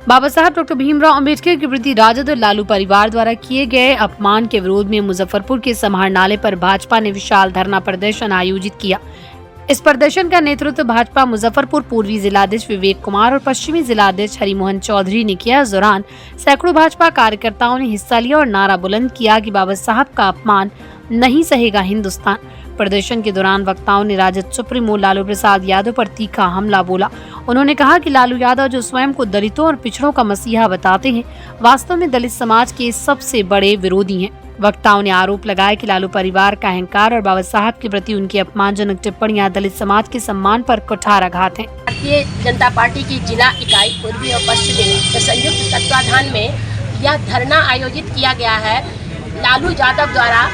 बाबा साहब डॉक्टर भीमराव अंबेडकर के प्रति राजद और लालू परिवार द्वारा किए गए अपमान के विरोध में मुजफ्फरपुर के समाहरणालय पर भाजपा ने विशाल धरना प्रदर्शन आयोजित किया। इस प्रदर्शन का नेतृत्व भाजपा मुजफ्फरपुर पूर्वी जिलाध्यक्ष विवेक कुमार और पश्चिमी जिलाध्यक्ष हरिमोहन चौधरी ने किया। इस दौरान सैकड़ों भाजपा कार्यकर्ताओं ने हिस्सा लिया और नारा बुलंद किया कि बाबा साहब का अपमान नहीं सहेगा हिंदुस्तान। प्रदर्शन के दौरान वक्ताओं ने राजद सुप्रीमो लालू प्रसाद यादव पर तीखा हमला बोला। उन्होंने कहा कि लालू यादव जो स्वयं को दलितों और पिछड़ों का मसीहा बताते हैं, वास्तव में दलित समाज के सबसे बड़े विरोधी हैं। वक्ताओं ने आरोप लगाया कि लालू परिवार का अहंकार और बाबा साहब के प्रति उनकी अपमानजनक टिप्पणियां दलित समाज के सम्मान पर कुठाराघात हैं। भारतीय जनता पार्टी की जिला इकाई पूर्वी और पश्चिमी के संयुक्त तत्वाधान में यह धरना आयोजित किया गया है। लालू यादव द्वारा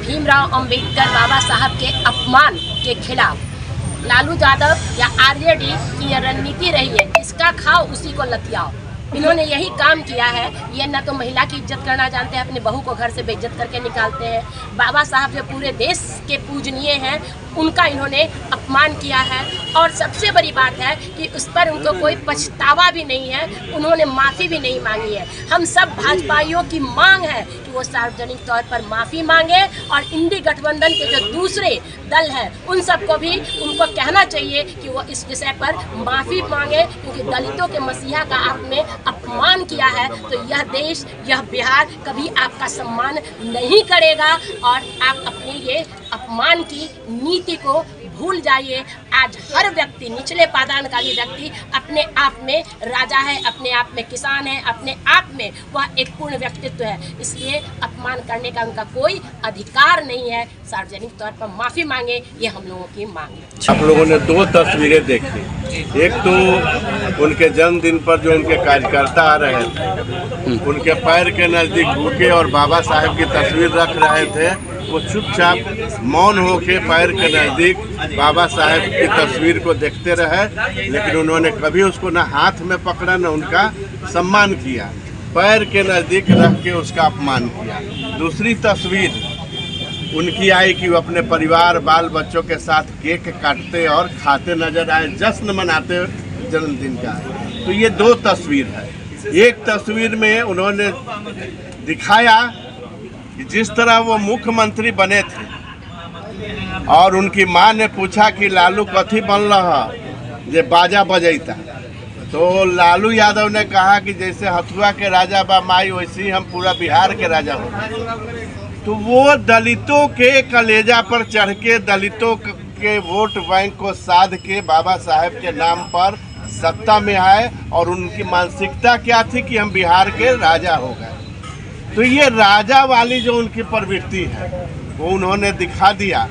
भीमराव अंबेडकर बाबा साहब के अपमान के खिलाफ लालू यादव या आरजेडी की यह रणनीति रही है, जिसका खाओ उसी को लतियाओ। इन्होंने यही काम किया है। ये न तो महिला की इज्जत करना जानते हैं, अपने बहू को घर से बेइज्जत करके निकालते हैं। बाबा साहब जो पूरे देश के पूजनीय हैं, उनका इन्होंने अपमान किया है। और सबसे बड़ी बात है कि उस पर उनको कोई पछतावा भी नहीं है, उन्होंने माफ़ी भी नहीं मांगी है। हम सब भाजपाइयों की मांग है कि वो सार्वजनिक तौर पर माफ़ी मांगे और इंडी गठबंधन के जो दूसरे दल हैं उन सबको भी उनको कहना चाहिए कि वो इस विषय पर माफ़ी मांगे, क्योंकि दलितों के मसीहा का आपने अपमान किया है तो यह देश, यह बिहार कभी आपका सम्मान नहीं करेगा और आप अपनी ये अपमान की नीति को भूल जाइए। आज हर व्यक्ति, निचले पादान का भी व्यक्ति अपने आप में राजा है, अपने आप में किसान है, अपने आप में वह एक पूर्ण व्यक्तित्व है। इसलिए अपमान करने का उनका कोई अधिकार नहीं है। सार्वजनिक तौर पर माफ़ी मांगे, ये हम लोगों की मांग है। आप लोगों ने दो तस्वीरें देखी, एक तो उनके जन्मदिन पर जो उनके कार्यकर्ता आ रहे थे, उनके पैर के नज़दीक भूखे और बाबा साहब की तस्वीर रख रहे थे। वो चुपचाप मौन होके पैर के नज़दीक बाबा साहब की तस्वीर को देखते रहे, लेकिन उन्होंने कभी उसको न हाथ में पकड़ा न उनका सम्मान किया। पैर के नज़दीक रख के उसका अपमान किया। दूसरी तस्वीर उनकी आई कि वो अपने परिवार बाल बच्चों के साथ केक काटते और खाते नजर आए, जश्न मनाते जन्मदिन का। तो ये दो तस्वीर है। एक तस्वीर में उन्होंने दिखाया कि जिस तरह वो मुख्यमंत्री बने थे और उनकी माँ ने पूछा कि लालू कथी बन रहा जे बाजा बजैता, तो लालू यादव ने कहा कि जैसे हथुआ के राजा बा माई, वैसे ही हम पूरा बिहार के राजा हो। तो वो दलितों के कलेजा पर चढ़ के, दलितों के वोट बैंक को साध के बाबा साहब के नाम पर सत्ता में आए और उनकी मानसिकता क्या थी कि हम बिहार के राजा हो गए। तो ये राजा वाली जो उनकी प्रवृत्ति है वो उन्होंने दिखा दिया।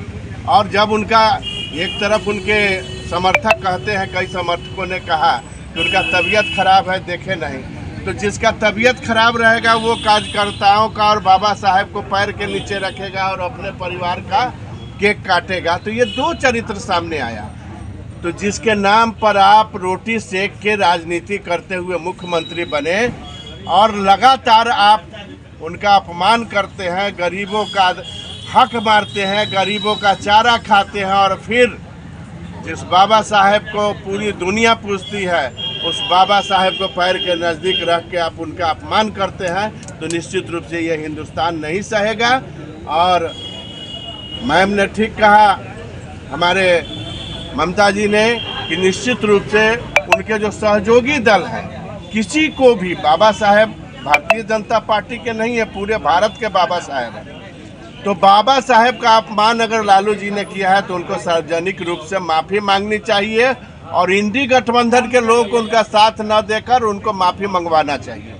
और जब उनका एक तरफ उनके समर्थक कहते हैं, कई समर्थकों ने कहा कि उनका तबीयत खराब है, देखे नहीं, तो जिसका तबीयत खराब रहेगा वो कार्यकर्ताओं का और बाबा साहब को पैर के नीचे रखेगा और अपने परिवार का केक काटेगा। तो ये दो चरित्र सामने आया। तो जिसके नाम पर आप रोटी सेक के राजनीति करते हुए मुख्यमंत्री बने और लगातार आप उनका अपमान करते हैं, गरीबों का हक मारते हैं, गरीबों का चारा खाते हैं, और फिर जिस बाबा साहब को पूरी दुनिया पूजती है उस बाबा साहब को पैर के नज़दीक रख के आप उनका अपमान करते हैं, तो निश्चित रूप से ये हिंदुस्तान नहीं सहेगा। और मैम ने ठीक कहा, हमारे ममता जी ने, कि निश्चित रूप से उनके जो सहयोगी दल हैं, किसी को भी, बाबा साहब भारतीय जनता पार्टी के नहीं है, पूरे भारत के बाबा साहब हैं। तो बाबा साहब का अपमान अगर लालू जी ने किया है तो उनको सार्वजनिक रूप से माफ़ी मांगनी चाहिए और इंडी गठबंधन के लोग उनका साथ न देकर उनको माफ़ी मंगवाना चाहिए।